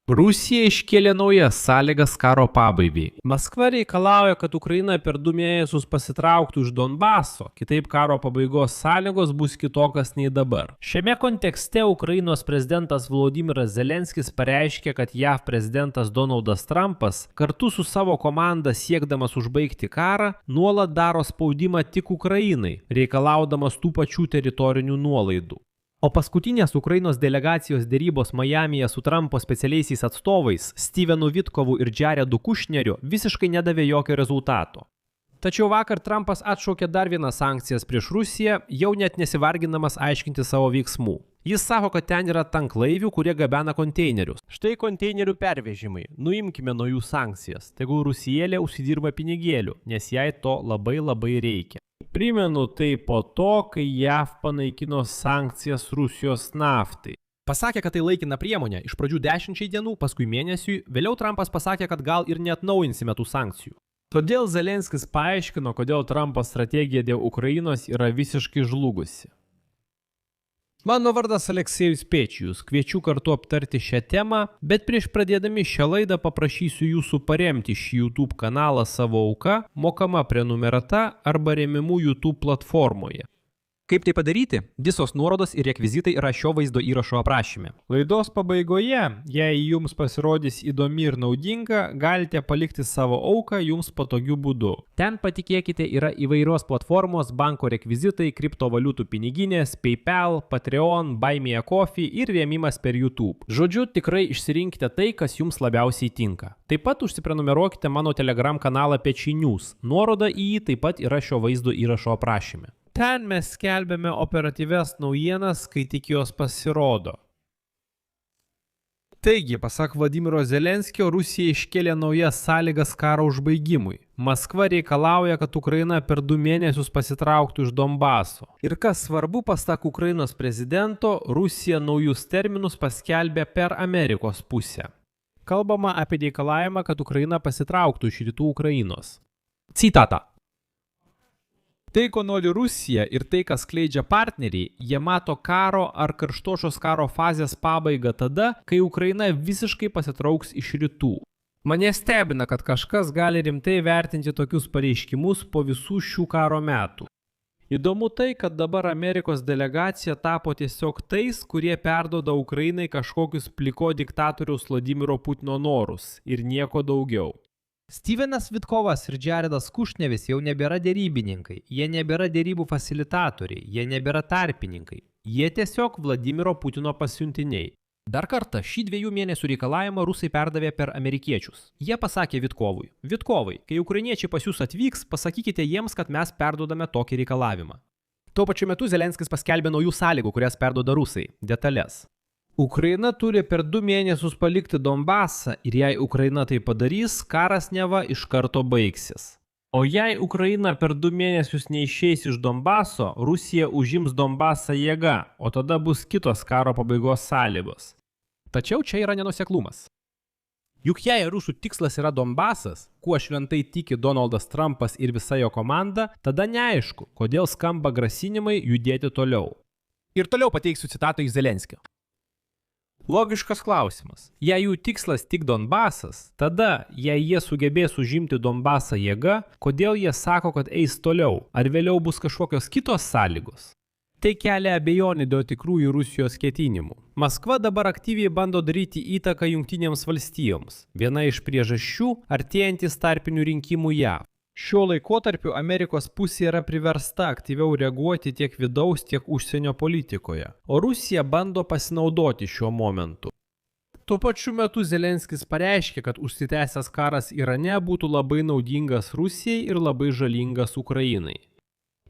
Rusija iškėlė naujas sąlygas karo pabaigai. Maskva reikalauja, kad Ukraina per 2 mėnesius pasitrauktų iš Donbaso, kitaip karo pabaigos sąlygos bus kitokios nei dabar. Šiame kontekste Ukrainos prezidentas Volodymyras Zelenskis pareiškė, kad JAV prezidentas Donaldas Trumpas kartu su savo komanda siekdamas užbaigti karą nuolat daro spaudimą tik Ukrainai, reikalaudamas tų pačių teritorinių nuolaidų. O paskutinės Ukrainos delegacijos dėrybos Majamyje su Trumpo specialiaisiais atstovais Stevenu Witkovu ir Jaredu Kushneriu visiškai nedavė jokio rezultato. Tačiau vakar Trumpas atšaukė dar vienas sankcijas prieš Rusiją, jau net nesivarginamas aiškinti savo veiksmų. Jis sako, kad ten yra tanklaivių, kurie gabena konteinerius. Štai konteinerių pervežimai. Nuimkime nuo jų sankcijas. Tegul Rusijėlė užsidirba pinigėlių, nes jai to labai reikia. Primenu tai po to, kai JAV panaikino sankcijas Rusijos naftai. Pasakė, kad tai laikina priemonė, iš pradžių 10 dienų, paskui mėnesiui, vėliau Trumpas pasakė, kad gal ir neatnaujinsime tų sankcijų. Todėl Zelenskis paaiškino, kodėl Trumpo strategija dėl Ukrainos yra visiškai žlugusi. Mano vardas Aleksejus Pečijus, kviečiu kartu aptarti šią temą, bet prieš pradėdami šią laidą paprašysiu jūsų paremti šį YouTube kanalą savo auka, mokama prenumerata arba rėmimu YouTube platformoje. Kaip tai padaryti? Visos nuorodos ir rekvizitai yra šio vaizdo įrašo aprašyme. Laidos pabaigoje, jei jums pasirodys įdomi ir naudinga, galite palikti savo auką jums patogiu būdu. Ten, patikėkite, yra įvairios platformos, banko rekvizitai, kriptovaliutų piniginės, PayPal, Patreon, Buy Me a Coffee ir rėmimas per YouTube. Žodžiu, tikrai išsirinkite tai, kas jums labiausiai tinka. Taip pat užsiprenumeruokite mano Telegram kanalą Pečiai News. Nuoroda į jį taip pat yra šio vaizdo įrašo aprašyme. Ten mes skelbiame operatyvias naujienas, kai tik jos pasirodo. Taigi, pasak Vladimiro Zelenskio, Rusija iškėlė naujas sąlygas karo užbaigimui. Maskva reikalauja, kad Ukraina per 2 mėnesius pasitrauktų iš Donbaso. Ir kas svarbu, pasak Ukrainos prezidento, Rusija naujus terminus paskelbė per Amerikos pusę. Kalbama apie reikalavimą, kad Ukraina pasitrauktų iš rytų Ukrainos. Citata. Tai, ko nori Rusija ir tai, kas skleidžia partneriai, jie mato karo ar karštosios karo fazės pabaigą tada, kai Ukraina visiškai pasitrauks iš rytų. Mane stebina, kad kažkas gali rimtai vertinti tokius pareiškimus po visų šių karo metų. Įdomu tai, kad dabar Amerikos delegacija tapo tiesiog tais, kurie perduoda Ukrainai kažkokius pliko diktatoriaus Vladimiro Putino norus ir nieko daugiau. Stevenas Witkovas ir Jaredas Kushneris jau nebėra derybininkai, jie nebėra derybų fasilitatoriai, jie nebėra tarpininkai, jie tiesiog Vladimiro Putino pasiuntiniai. Dar kartą šį 2 mėnesių reikalavimą rusai perdavė per amerikiečius. Jie pasakė Witkovui, Witkovai, kai ukrainiečiai pas jūs atvyks, pasakykite jiems, kad mes perduodame tokį reikalavimą. Tuo pačiu metu Zelenskis paskelbė naujų sąlygų, kurias perduoda rusai, detalės. Ukraina turi per 2 mėnesius palikti Donbasą ir jei Ukraina tai padarys, karas neva iš karto baigsis. O jei Ukraina per 2 mėnesius neišeis iš Donbaso, Rusija užims Donbasą jėga, o tada bus kitos karo pabaigos sąlygos. Tačiau čia yra nenuoseklumas. Juk jei rusų tikslas yra Donbasas, kuo šventai tiki Donaldas Trumpas ir visa jo komanda, tada neaišku, kodėl skamba grasinimai judėti toliau. Ir toliau pateiksiu citatą iš Zelenskio. Logiškas klausimas. Jei jų tikslas tik Donbasas, tada, jei jie sugebės užimti Donbasą jėga, kodėl jie sako, kad eis toliau? Ar vėliau bus kažkokios kitos sąlygos? Tai kelia abejonį dėl tikrųjų Rusijos ketinimų. Maskva dabar aktyviai bando daryti įtaką Jungtinėms valstijoms. Viena iš priežasčių – artėjantis tarpinių rinkimų JAV. Šiuo laikotarpiu Amerikos pusė yra priversta aktyviau reaguoti tiek vidaus, tiek užsienio politikoje, o Rusija bando pasinaudoti šiuo momentu. Tuo pačiu metu Zelenskis pareiškė, kad užsitęsęs karas Irane būtų labai naudingas Rusijai ir labai žalingas Ukrainai.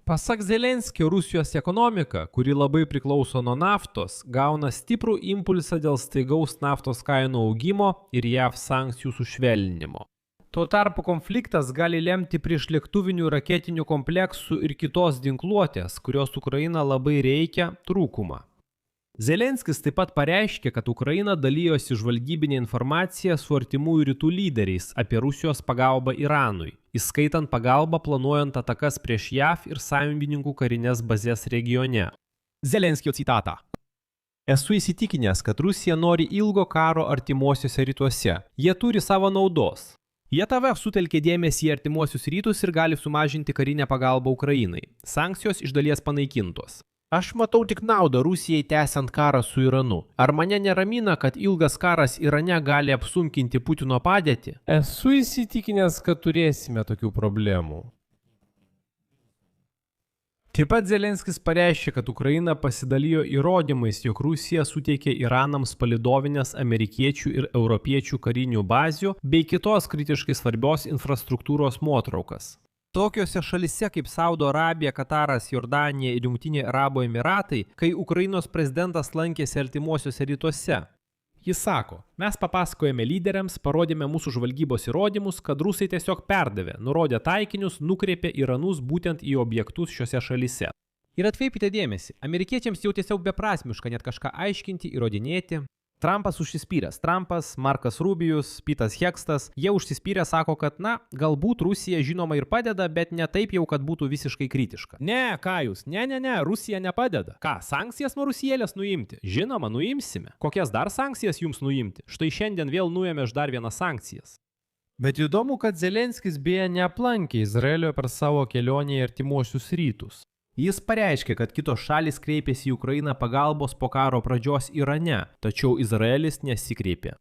Pasak Zelenskio, Rusijos ekonomika, kuri labai priklauso nuo naftos, gauna stiprų impulsą dėl staigaus naftos kainų augimo ir JAV sankcijų sušvelninimo. Tuo tarpu konfliktas gali lemti priešlėktuvinių raketinių kompleksų ir kitos ginkluotės, kurios Ukraina labai reikia, trūkumą. Zelenskis taip pat pareiškė, kad Ukraina dalyjosi žvalgybinę informaciją su artimųjų rytų lyderiais apie Rusijos pagalbą Iranui, įskaitant pagalbą planuojant atakas prieš JAV ir sąjungininkų karinės bazės regione. Zelenskio citata. Esu įsitikinęs, kad Rusija nori ilgo karo artimuosiuose rytuose. Jie turi savo naudos. JAV sutelkė dėmesį į artimuosius rytus ir gali sumažinti karinę pagalbą Ukrainai. Sankcijos iš dalies panaikintos. Aš matau tik naudą Rusijai tęsiant karą su Iranu. Ar mane neramina, kad ilgas karas Irane gali apsunkinti Putino padėtį? Esu įsitikinęs, kad turėsime tokių problemų. Taip pat Zelenskis pareiškė, kad Ukraina pasidalijo įrodymais, jog Rusija suteikė Iranams palidovinės amerikiečių ir europiečių karinių bazių bei kitos kritiškai svarbios infrastruktūros nuotraukas. Tokiose šalise kaip Saudo Arabija, Kataras, Jordanija ir Jungtiniai Arabų Emiratai, kai Ukrainos prezidentas lankėsi artimuosiuose rytuose. Jis sako, mes papasakojame lyderiams, parodėme mūsų žvalgybos įrodymus, kad rusai tiesiog perdavė, nurodė taikinius, nukreipė Iranus būtent į objektus šiuose šalyse. Ir atkreipkite dėmesį, amerikiečiams jau tiesiog beprasmiška net kažką aiškinti, įrodinėti. Trumpas užsispyręs. Trumpas, Markas Rubijus, Pitas Hekstas, jie užsispyrę sako, kad galbūt Rusija žinoma ir padeda, bet ne taip jau, kad būtų visiškai kritiška. Ne, ką jūs, ne, Rusija nepadeda. Ką, sankcijas nuo Rusėlės nuimti? Žinoma, nuimsime. Kokias dar sankcijas jums nuimti? Štai šiandien vėl nuėmė dar vienas sankcijas. Bet įdomu, kad Zelenskis beje neaplankė Izraelio per savo kelionę į artimuosius rytus. Jis pareiškė, kad kitos šalys kreipėsi į Ukrainą pagalbos po karo pradžios Irane, tačiau Izraelis nesikreipė.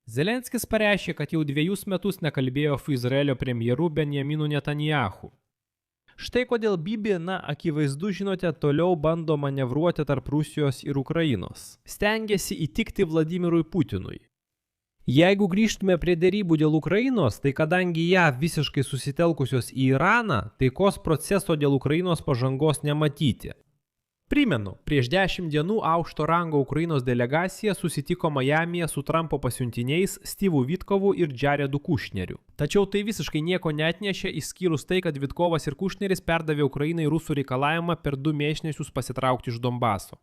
Zelenskis pareiškė, kad jau 2 metus nekalbėjo su Izraelio premjeru Benjaminu Netanyahu. Štai kodėl Bibi, akivaizdu žinote, toliau bando manevruoti tarp Rusijos ir Ukrainos. Stengiasi įtikti Vladimirui Putinui. Jeigu grįžtume prie derybų dėl Ukrainos, tai kadangi JAV visiškai susitelkusios į Iraną, taikos proceso dėl Ukrainos pažangos nematyti. Primenu, prieš 10 dienų aukšto rango Ukrainos delegacija susitiko Majamyje su Trumpo pasiuntiniais Steve'u Witkovu ir Jaredu Kushneriu. Tačiau tai visiškai nieko neatnešė, išskyrus tai, kad Witkovas ir Kushneris perdavė Ukrainai rusų reikalavimą per 2 mėnesius pasitraukti iš Donbaso.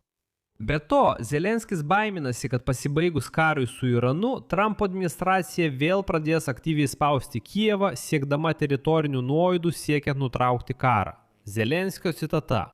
Be to, Zelenskis baiminasi, kad pasibaigus karui su Iranu, Trumpo administracija vėl pradės aktyviai spausti Kijevą, siekdama teritorinių nuolaidų siekiant nutraukti karą. Zelenskio citata.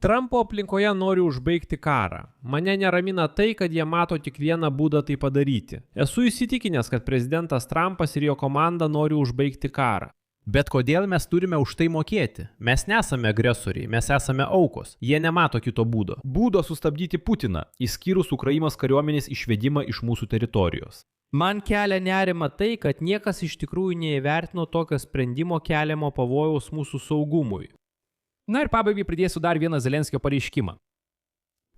Trumpo aplinkoje nori užbaigti karą. Mane neramina tai, kad jie mato tik vieną būdą tai padaryti. Esu įsitikinęs, kad prezidentas Trumpas ir jo komanda nori užbaigti karą. Bet kodėl mes turime už tai mokėti? Mes nesame agresoriai, mes esame aukos. Jie nemato kito būdo. Būdo sustabdyti Putiną, išskyrus Ukrainos kariuomenės išvedimą iš mūsų teritorijos. Man kelia nerima tai, kad niekas iš tikrųjų neįvertino tokio sprendimo keliamo pavojaus mūsų saugumui. Ir pabaigai pridėsiu dar vieną Zelenskio pareiškimą.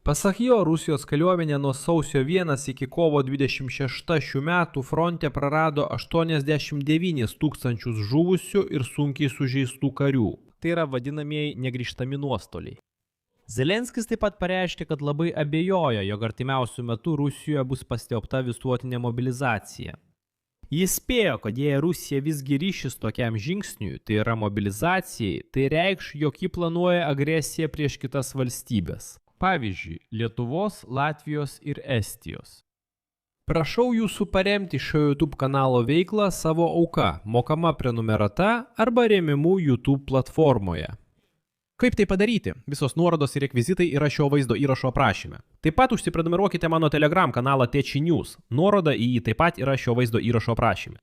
Pasak jo, Rusijos kariuomenė nuo sausio 1 iki kovo 26 šių metų fronte prarado 89 tūkstančius žuvusių ir sunkiai sužeistų karių. Tai yra vadinamieji negrįžtami nuostoliai. Zelenskis taip pat pareiškė, kad labai abejoja, jog artimiausiu metu Rusijoje bus paskelbta visuotinė mobilizacija. Jis spėjo, kad jei Rusija visgi ryšis tokiam žingsniui, tai yra mobilizacijai, tai reikš, jog ji planuoja agresiją prieš kitas valstybės. Pavyzdžiui, Lietuvos, Latvijos ir Estijos. Prašau jūsų paremti šio YouTube kanalo veiklą savo auka, mokama prenumerata arba rėmimu YouTube platformoje. Kaip tai padaryti? Visos nuorodos ir rekvizitai yra šio vaizdo įrašo aprašyme. Taip pat užsiprenumeruokite mano Telegram kanalą Tėčiai News. Nuoroda į jį taip pat yra šio vaizdo įrašo aprašyme.